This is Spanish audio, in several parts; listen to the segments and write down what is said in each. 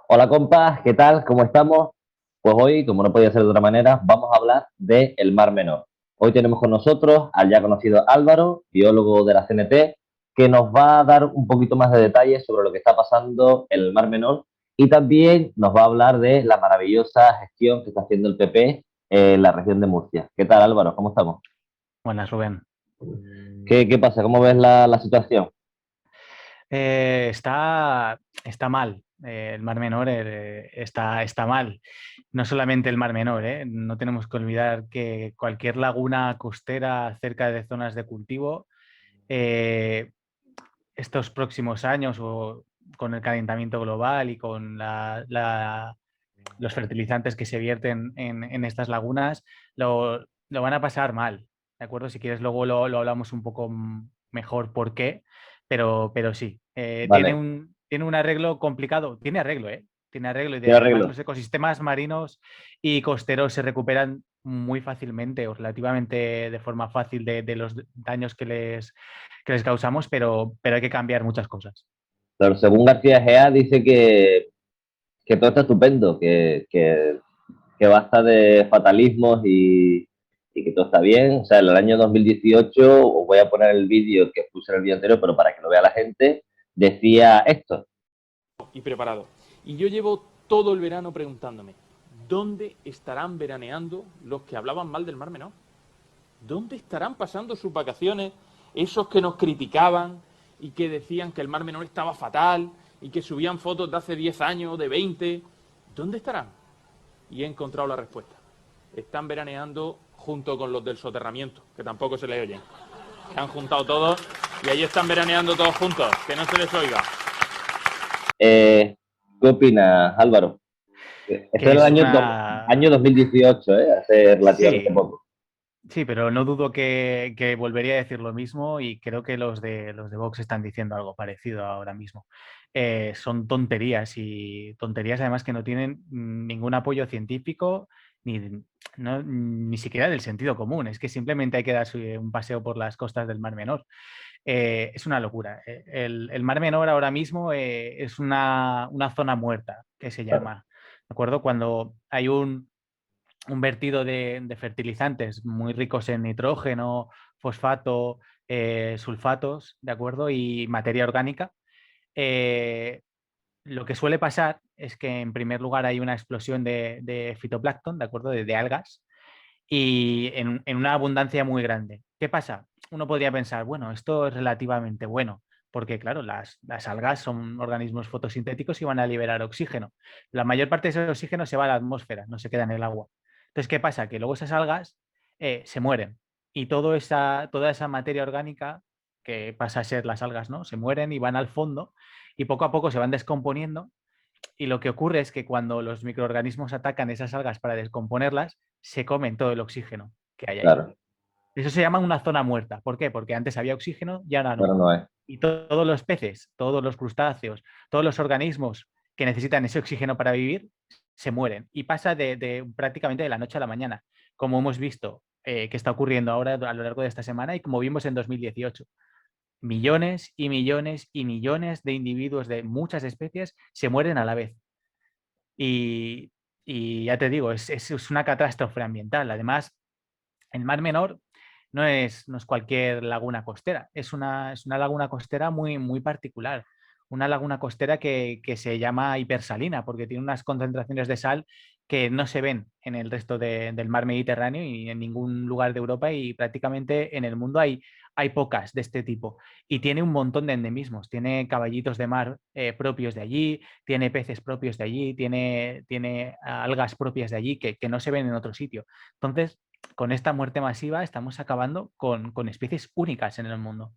Hola compas, ¿qué tal? ¿Cómo estamos? Pues hoy, como no podía ser de otra manera, vamos a hablar del Mar Menor. Hoy tenemos con nosotros al ya conocido Álvaro, biólogo de la CNT, que nos va a dar un poquito más de detalles sobre lo que está pasando en el Mar Menor y también nos va a hablar de la maravillosa gestión que está haciendo el PP en la región de Murcia. ¿Qué tal, Álvaro? ¿Cómo estamos? Buenas, Rubén. ¿Qué pasa? ¿Cómo ves la situación? Está mal. El Mar Menor está mal. No solamente el Mar Menor, ¿eh? No tenemos que olvidar que cualquier laguna costera cerca de zonas de cultivo, eh, estos próximos años o con el calentamiento global y con los fertilizantes que se vierten en estas lagunas, lo van a pasar mal. ¿De acuerdo? Si quieres, luego lo hablamos un poco mejor por qué, pero sí, Vale, tiene un arreglo complicado, tiene arreglo, ¿eh? Tiene arreglo y ¿tiene además arreglo? los ecosistemas marinos y costeros se recuperan muy fácilmente o relativamente de forma fácil de los daños que les causamos, pero hay que cambiar muchas cosas. Pero según García Gea dice que todo está estupendo, que basta de fatalismos y que todo está bien. O sea, en el año 2018, os voy a poner el vídeo que puse en el vídeo anterior, pero para que lo vea la gente, decía esto. Y preparado. Y yo llevo todo el verano preguntándome, ¿dónde estarán veraneando los que hablaban mal del Mar Menor? ¿Dónde estarán pasando sus vacaciones esos que nos criticaban y que decían que el Mar Menor estaba fatal y que subían fotos de hace 10 años, de 20? ¿Dónde estarán? Y he encontrado la respuesta. Están veraneando junto con los del soterramiento, que tampoco se les oyen. Se han juntado todos y ahí están veraneando todos juntos, que no se les oiga. Eh, ¿Qué opinas, Álvaro? Este es Que el es año una... 2018, hace relativamente Sí, poco. sí, pero no dudo que volvería a decir lo mismo y creo que los de Vox están diciendo algo parecido ahora mismo. Son tonterías y tonterías además que no tienen ningún apoyo científico ni, ni siquiera del sentido común. Es que simplemente hay que darse un paseo por las costas del Mar Menor. Es una locura. El Mar Menor ahora mismo es una zona muerta, que se Claro, llama. ¿De acuerdo? Cuando hay un vertido de fertilizantes muy ricos en nitrógeno, fosfato, sulfatos, ¿de acuerdo? Y materia orgánica. Eh, lo que suele pasar es que en primer lugar hay una explosión de fitoplancton, ¿de acuerdo? De algas, y en una abundancia muy grande. ¿Qué pasa? Uno podría pensar, bueno, esto es relativamente bueno, porque claro, las algas son organismos fotosintéticos y van a liberar oxígeno. La mayor parte de ese oxígeno se va a la atmósfera, no se queda en el agua. Entonces, ¿qué pasa? Que luego esas algas se mueren y toda esa materia orgánica que pasa a ser las algas, ¿no? Se mueren y van al fondo y poco a poco se van descomponiendo y lo que ocurre es que cuando los microorganismos atacan esas algas para descomponerlas, se comen todo el oxígeno que hay ahí. claro, Eso se llama una zona muerta. ¿Por qué? Porque antes había oxígeno y ahora pero no. no es. Y todos los peces, todos los crustáceos, todos los organismos que necesitan ese oxígeno para vivir, se mueren. Y pasa prácticamente de la noche a la mañana, como hemos visto que está ocurriendo ahora a lo largo de esta semana y como vimos en 2018. Millones y millones y millones de individuos de muchas especies se mueren a la vez. Y, y ya te digo, es una catástrofe ambiental. Además, el Mar Menor no es cualquier laguna costera, es una laguna costera muy, muy particular. Una laguna costera que se llama hipersalina porque tiene unas concentraciones de sal que no se ven en el resto del mar Mediterráneo y en ningún lugar de Europa y prácticamente en el mundo hay pocas de este tipo. Y tiene un montón de endemismos. Tiene caballitos de mar propios de allí, tiene peces propios de allí, tiene algas propias de allí que no se ven en otro sitio. Entonces, con esta muerte masiva estamos acabando con especies únicas en el mundo.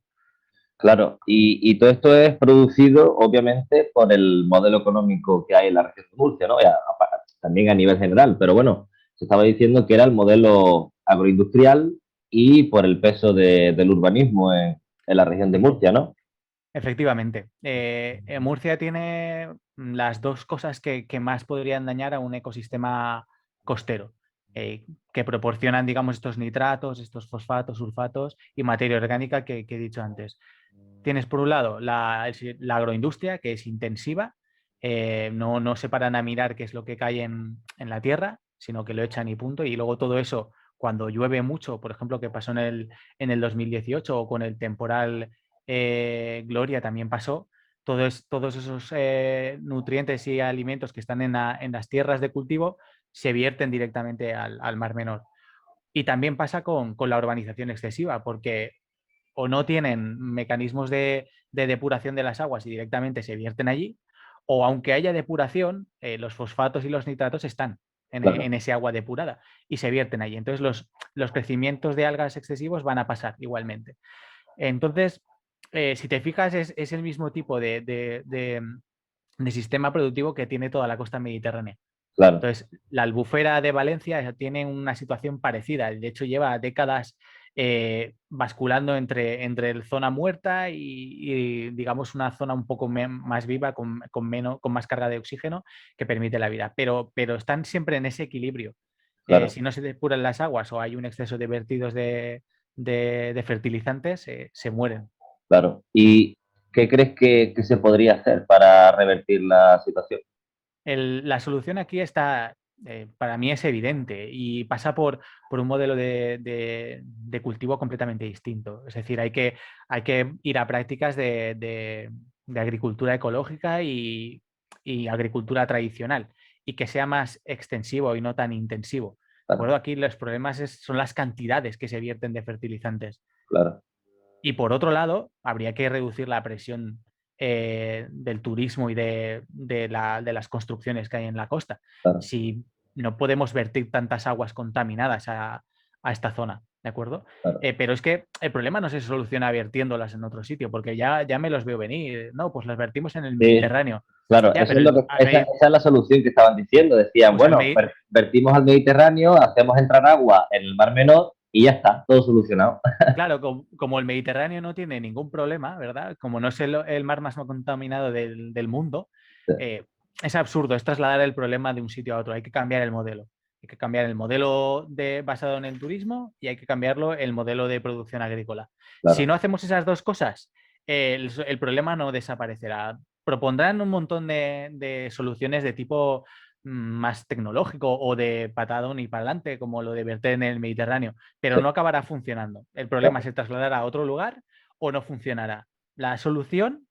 Claro, y todo esto es producido, obviamente, por el modelo económico que hay en la región de Murcia, ¿no? También a nivel general, pero bueno, se estaba diciendo que era el modelo agroindustrial y por el peso del urbanismo en la región de Murcia, ¿no? Efectivamente, Murcia tiene las dos cosas que más podrían dañar a un ecosistema costero, que proporcionan, digamos, estos nitratos, estos fosfatos, sulfatos y materia orgánica que he dicho antes. Tienes por un lado la agroindustria, que es intensiva, no se paran a mirar qué es lo que cae en la tierra, sino que lo echan y punto. Y luego todo eso, cuando llueve mucho, por ejemplo, que pasó en el 2018 o con el temporal Gloria también pasó, todos esos nutrientes y alimentos que están en las tierras de cultivo se vierten directamente al Mar Menor. Y también pasa con la urbanización excesiva, porque o no tienen mecanismos de depuración de las aguas y directamente se vierten allí, o aunque haya depuración, los fosfatos y los nitratos están Claro, en ese agua depurada y se vierten allí. Entonces los crecimientos de algas excesivos van a pasar igualmente. Entonces, si te fijas, es el mismo tipo de sistema productivo que tiene toda la costa mediterránea. claro, Entonces, la Albufera de Valencia tiene una situación parecida. De hecho, lleva décadas basculando entre el zona muerta digamos, una zona un poco más viva, con más carga de oxígeno que permite la vida. Pero están siempre en ese equilibrio. claro, Si no se depuran las aguas o hay un exceso de vertidos de fertilizantes, se mueren. claro. ¿Y qué crees que se podría hacer para revertir la situación? La solución aquí está, para mí es evidente y pasa por un modelo de cultivo completamente distinto. Es decir, hay que ir a prácticas de agricultura ecológica y agricultura tradicional y que sea más extensivo y no tan intensivo. ¿De Claro, acuerdo? Aquí los problemas son las cantidades que se vierten de fertilizantes. claro, Y por otro lado, habría que reducir la presión del turismo y de las construcciones que hay en la costa. claro, Si no podemos vertir tantas aguas contaminadas a esta zona, ¿de acuerdo? claro. Pero es que el problema no se soluciona vertiéndolas en otro sitio, porque ya me los veo venir. No, pues las vertimos en el Sí, Mediterráneo. claro, Ya, eso pero es lo que, esa es la solución que estaban diciendo. Decían, pues bueno, vertimos al Mediterráneo, hacemos entrar agua en el Mar Menor y ya está, todo solucionado. claro, como el Mediterráneo no tiene ningún problema, ¿verdad? Como no es el mar más contaminado del mundo, eh, es absurdo, es trasladar el problema de un sitio a otro. Hay que cambiar el modelo. Hay que cambiar el modelo basado en el turismo y hay que cambiarlo el modelo de producción agrícola. Si Claro, no hacemos esas dos cosas, el problema no desaparecerá. Propondrán un montón de soluciones de tipo más tecnológico o de patadón y para adelante, como lo de verter en el Mediterráneo, pero sí, no acabará funcionando. El problema claro, se trasladará a otro lugar o no funcionará. La solución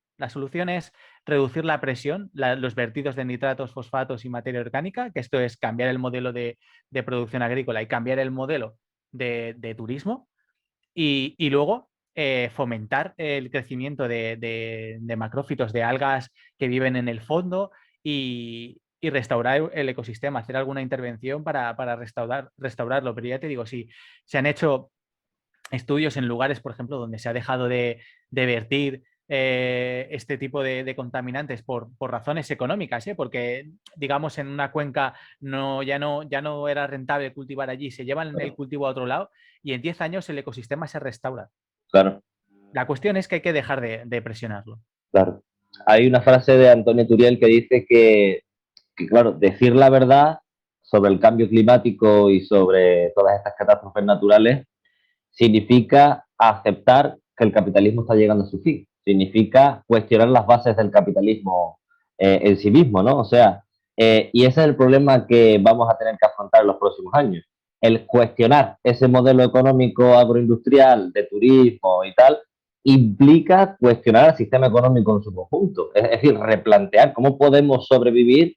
es reducir la presión, los vertidos de nitratos, fosfatos y materia orgánica, que esto es cambiar el modelo de producción agrícola y cambiar el modelo de turismo y luego fomentar el crecimiento de macrófitos, de algas que viven en el fondo y restaurar el ecosistema, hacer alguna intervención para restaurarlo. Pero ya te digo, sí, se han hecho estudios en lugares, por ejemplo, donde se ha dejado de vertir este tipo de contaminantes por razones económicas, porque digamos en una cuenca ya no era rentable cultivar allí, se llevan el claro, cultivo a otro lado y en 10 años el ecosistema se restaura. claro, La cuestión es que hay que dejar de presionarlo. claro. Hay una frase de Antonio Turiel que dice claro, decir la verdad sobre el cambio climático y sobre todas estas catástrofes naturales significa aceptar que el capitalismo está llegando a su fin, significa cuestionar las bases del capitalismo en sí mismo, ¿no? O sea, y ese es el problema que vamos a tener que afrontar en los próximos años, el cuestionar ese modelo económico agroindustrial de turismo y tal, implica cuestionar el sistema económico en su conjunto, es decir, replantear cómo podemos sobrevivir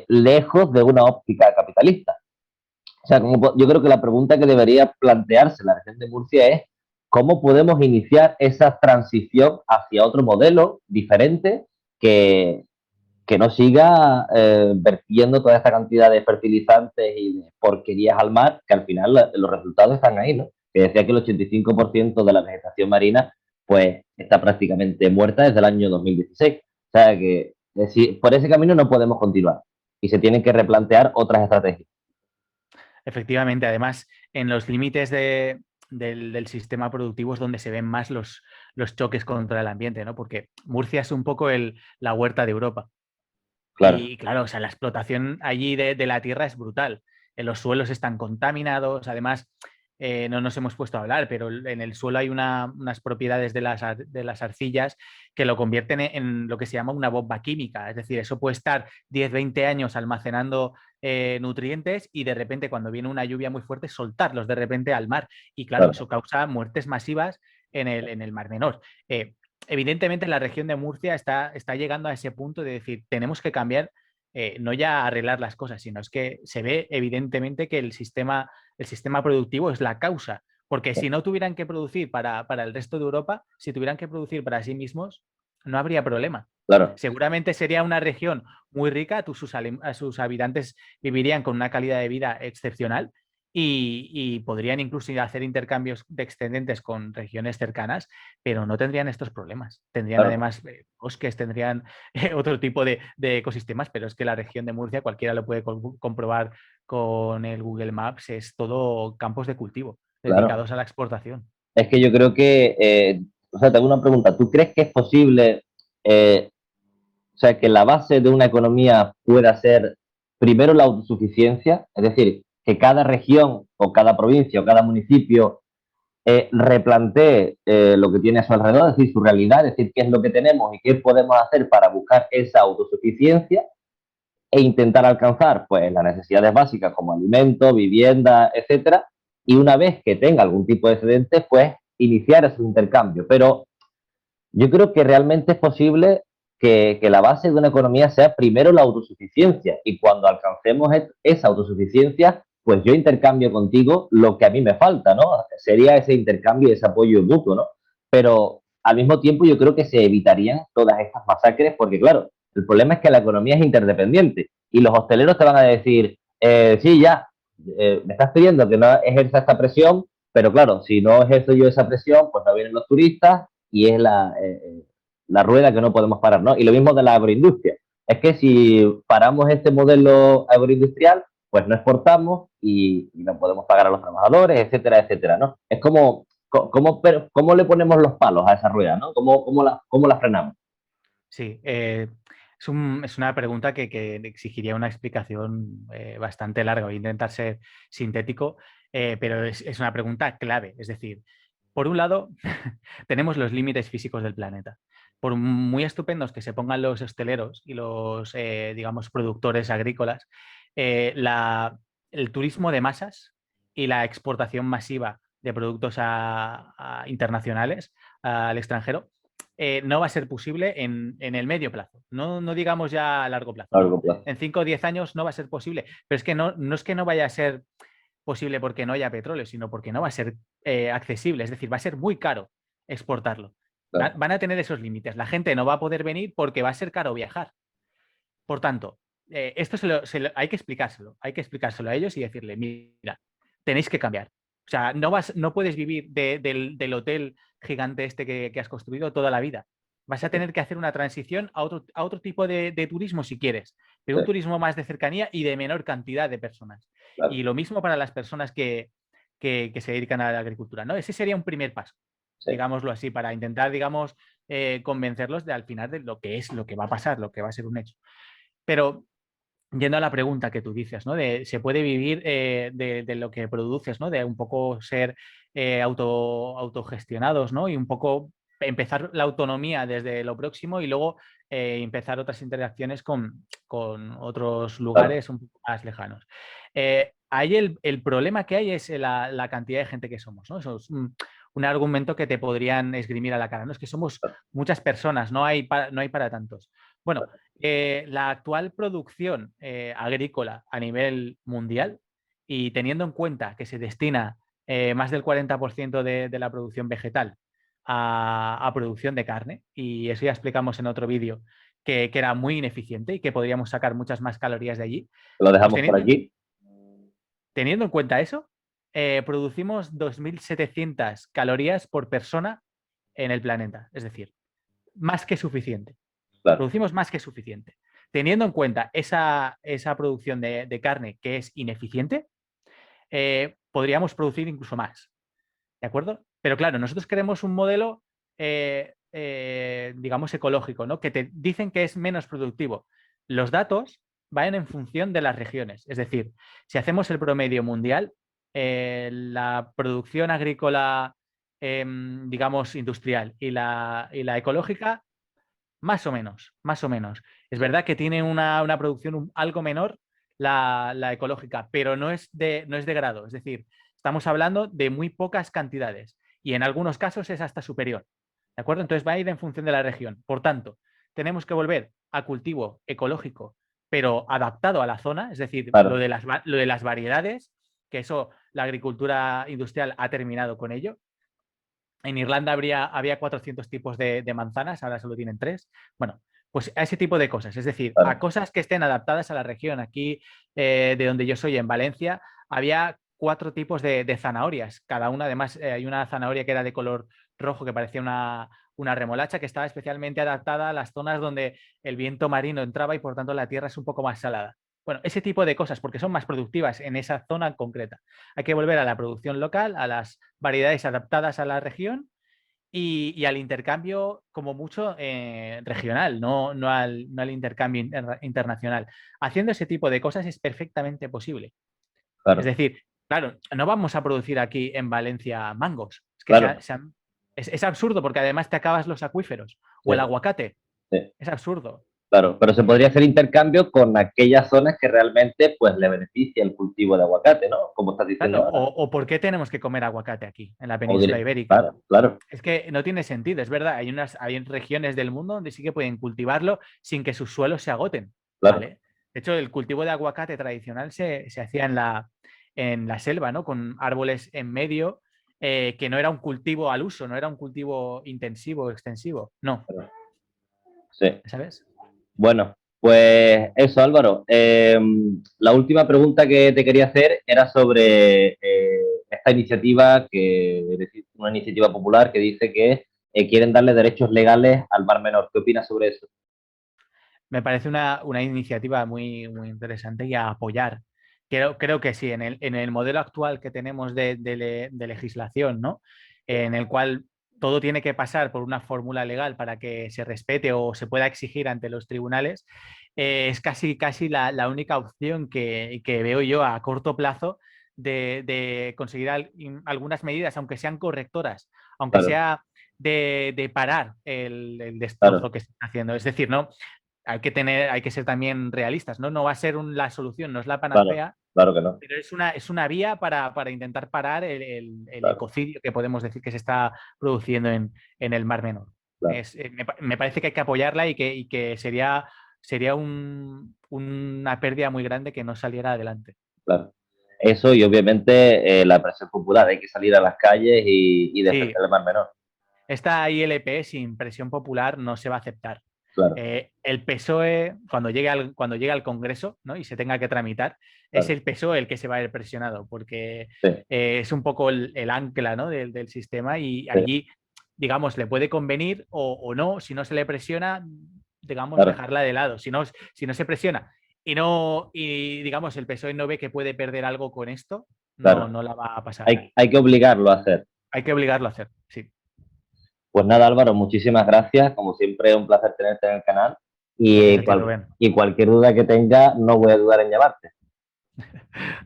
lejos de una óptica capitalista. O sea, yo creo que la pregunta que debería plantearse la región de Murcia es cómo podemos iniciar esa transición hacia otro modelo diferente que, que no siga vertiendo toda esta cantidad de fertilizantes y de porquerías al mar, que al final los resultados están ahí, ¿no? Que decía que el 85% de la vegetación marina pues está prácticamente muerta desde el año 2016. O sea que por ese camino no podemos continuar y se tienen que replantear otras estrategias. Efectivamente, además, en los límites del sistema productivo es donde se ven más los choques contra el ambiente, ¿no? Porque Murcia es un poco la huerta de Europa. Claro, Y claro, o sea, la explotación allí de la tierra es brutal. Los suelos están contaminados, además, no nos hemos puesto a hablar, pero en el suelo hay unas propiedades de las arcillas que lo convierten en lo que se llama una bomba química. Es decir, eso puede estar 10, 20 años almacenando nutrientes y de repente cuando viene una lluvia muy fuerte soltarlos de repente al mar. Y claro, eso causa muertes masivas en el Mar Menor. Evidentemente la región de Murcia está llegando a ese punto de decir, tenemos que cambiar, no ya arreglar las cosas, sino es que se ve evidentemente que el sistema productivo es la causa, porque si no tuvieran que producir para el resto de Europa, si tuvieran que producir para sí mismos, no habría problema. Claro. Seguramente sería una región muy rica, sus habitantes vivirían con una calidad de vida excepcional y podrían incluso hacer intercambios de excedentes con regiones cercanas, pero no tendrían estos problemas. Tendrían además bosques, tendrían otro tipo de ecosistemas, pero es que la región de Murcia, cualquiera lo puede comprobar con el Google Maps, es todo campos de cultivo dedicados a la exportación. Es que yo creo que, o sea, te hago una pregunta. ¿Tú crees que es posible, o sea, que la base de una economía pueda ser primero la autosuficiencia? Es decir, que cada región o cada provincia o cada municipio replantee lo que tiene a su alrededor, es decir, su realidad, es decir, qué es lo que tenemos y qué podemos hacer para buscar esa autosuficiencia e intentar alcanzar pues las necesidades básicas como alimento, vivienda, etcétera, y una vez que tenga algún tipo de excedente, pues iniciar ese intercambio. Pero yo creo que realmente es posible que la base de una economía sea primero la autosuficiencia y cuando alcancemos esa autosuficiencia, pues yo intercambio contigo lo que a mí me falta, ¿no? Sería ese intercambio y ese apoyo mutuo, ¿no? Pero al mismo tiempo yo creo que se evitarían todas estas masacres porque, claro, el problema es que la economía es interdependiente y los hosteleros te van a decir, sí, ya, me estás pidiendo que no ejerza esta presión, pero claro, si no ejerzo yo esa presión, pues no vienen los turistas y es la rueda que no podemos parar, ¿no? Y lo mismo de la agroindustria. Es que si paramos este modelo agroindustrial, pues no exportamos y no podemos pagar a los trabajadores, etcétera, etcétera, ¿no? Es como, ¿cómo le ponemos los palos a esa rueda, ¿no? ¿Cómo la frenamos? Sí, es una pregunta que exigiría una explicación bastante larga. Voy a intentar ser sintético, pero es una pregunta clave. Es decir, por un lado, tenemos los límites físicos del planeta. Por muy estupendos que se pongan los hosteleros y los, digamos, productores agrícolas, el turismo de masas y la exportación masiva de productos internacionales al extranjero no va a ser posible en el medio plazo. No digamos ya a largo plazo. A largo plazo. En 5 o 10 años no va a ser posible. Pero es que no es que no vaya a ser posible porque no haya petróleo, sino porque no va a ser accesible. Es decir, va a ser muy caro exportarlo. Claro. Van a tener esos límites. La gente no va a poder venir porque va a ser caro viajar. Por tanto, esto hay que explicárselo. Hay que explicárselo a ellos y decirle, mira, tenéis que cambiar. O sea, no puedes vivir del hotel gigante este que has construido toda la vida. Vas a tener que hacer una transición a otro tipo de turismo si quieres, pero un turismo más de cercanía y de menor cantidad de personas. Claro. Y lo mismo para las personas que se dedican a la agricultura, ¿no? Ese sería un primer paso, digámoslo así, para intentar, digamos, convencerlos al final de lo que va a pasar, lo que va a ser un hecho. Pero yendo a la pregunta que tú dices, ¿no? ¿Se puede vivir de lo que produces, ¿no? De un poco ser autogestionados, ¿no? Y un poco empezar la autonomía desde lo próximo y luego empezar otras interacciones con otros lugares un poco más lejanos. Ahí el problema que hay es la cantidad de gente que somos, ¿no? Eso es un argumento que te podrían esgrimir a la cara, ¿no? Es que somos muchas personas, no hay para tantos. Bueno, la actual producción agrícola a nivel mundial y teniendo en cuenta que se destina más del 40% de la producción vegetal a producción de carne, y eso ya explicamos en otro vídeo, que era muy ineficiente y que podríamos sacar muchas más calorías de allí. Lo dejamos Pues por aquí. teniendo en cuenta eso, producimos 2.700 calorías por persona en el planeta, es decir, más que suficiente. Claro. Producimos más que suficiente. Teniendo en cuenta esa producción de carne que es ineficiente, podríamos producir incluso más. ¿De acuerdo? Pero claro, nosotros queremos un modelo, digamos, ecológico, ¿no? Que te dicen que es menos productivo. Los datos van en función de las regiones. Es decir, si hacemos el promedio mundial, la producción agrícola, digamos, industrial y la ecológica, más o menos, más o menos. Es verdad que tiene una producción algo menor la ecológica, pero no es de grado. Es decir, estamos hablando de muy pocas cantidades y en algunos casos es hasta superior. ¿De acuerdo? Entonces va a ir en función de la región. Por tanto, tenemos que volver a cultivo ecológico, pero adaptado a la zona, es decir, Claro, lo de las variedades, que eso la agricultura industrial ha terminado con ello. En Irlanda había 400 tipos de manzanas, ahora solo tienen 3. Bueno, pues a ese tipo de cosas, es decir, a claro. cosas que estén adaptadas a la región. Aquí, de donde yo soy, en Valencia, había 4 tipos de zanahorias. Cada una, además, hay una zanahoria que era de color rojo, que parecía una remolacha, que estaba especialmente adaptada a las zonas donde el viento marino entraba y por tanto la tierra es un poco más salada. Bueno, ese tipo de cosas, porque son más productivas en esa zona concreta. Hay que volver a la producción local, a las variedades adaptadas a la región y al intercambio, como mucho, regional, no al intercambio internacional. Haciendo ese tipo de cosas es perfectamente posible. Es Claro, decir, claro, no vamos a producir aquí en Valencia mangos. Es que claro, es absurdo porque además te acabas los acuíferos o el sí, aguacate. sí, Es absurdo. claro. Pero se podría hacer intercambio con aquellas zonas que realmente pues le beneficia el cultivo de aguacate, ¿no? Como estás diciendo Claro, ahora. o ¿por qué tenemos que comer aguacate aquí, en la O península ibérica? claro, claro, Es que no tiene sentido, es verdad. Hay regiones del mundo donde sí que pueden cultivarlo sin que sus suelos se agoten, claro, ¿vale? De hecho, el cultivo de aguacate tradicional se hacía en la selva, ¿no? Con árboles en medio, que no era un cultivo al uso, no era un cultivo intensivo, extensivo, no, claro. Sí. ¿sabes? Bueno, pues eso, Álvaro. La última pregunta que te quería hacer era sobre esta iniciativa, que es una iniciativa popular que dice que quieren darle derechos legales al Mar Menor. ¿Qué opinas sobre eso? Me parece una iniciativa muy, muy interesante y a apoyar. Creo que sí, en el modelo actual que tenemos de legislación, ¿no? En el cual todo tiene que pasar por una fórmula legal para que se respete o se pueda exigir ante los tribunales, es casi la única opción que veo yo a corto plazo de conseguir algunas medidas, aunque sean correctoras, aunque Claro, sea de parar el destrozo claro, que se está haciendo. Es decir, ¿no? Hay que ser también realistas, ¿no? No va a ser la solución, no es la claro, panacea, claro que no. pero es una vía para intentar parar el Claro, ecocidio que podemos decir que se está produciendo en el Mar Menor. claro, Me parece que hay que apoyarla y que sería una pérdida muy grande que no saliera adelante. claro. Eso y obviamente la presión popular. Hay que salir a las calles y defender Sí, el Mar Menor. esta ILP sin presión popular no se va a aceptar. Claro, El PSOE, cuando llegue al Congreso, ¿no? Y se tenga que tramitar, es claro. el PSOE el que se va a ver presionado, porque Sí, es un poco el ancla, ¿no? del sistema y sí, allí, digamos, le puede convenir o no, si no se le presiona, digamos, claro, dejarla de lado. Si no se presiona y digamos, el PSOE no ve que puede perder algo con esto, no, claro. no la va a pasar. Hay que obligarlo a hacer. Hay que obligarlo a hacer, sí. Pues nada, Álvaro, muchísimas gracias. Como siempre, es un placer tenerte en el canal. Gracias Y, a ti, Rubén. y cualquier duda que tenga, no voy a dudar en llamarte.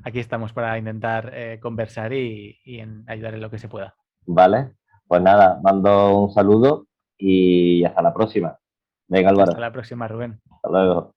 Aquí estamos para intentar conversar y en ayudar en lo que se pueda. ¿Vale? Pues nada, mando un saludo y hasta la próxima. Venga, Hasta Álvaro. la próxima, Rubén. Hasta luego.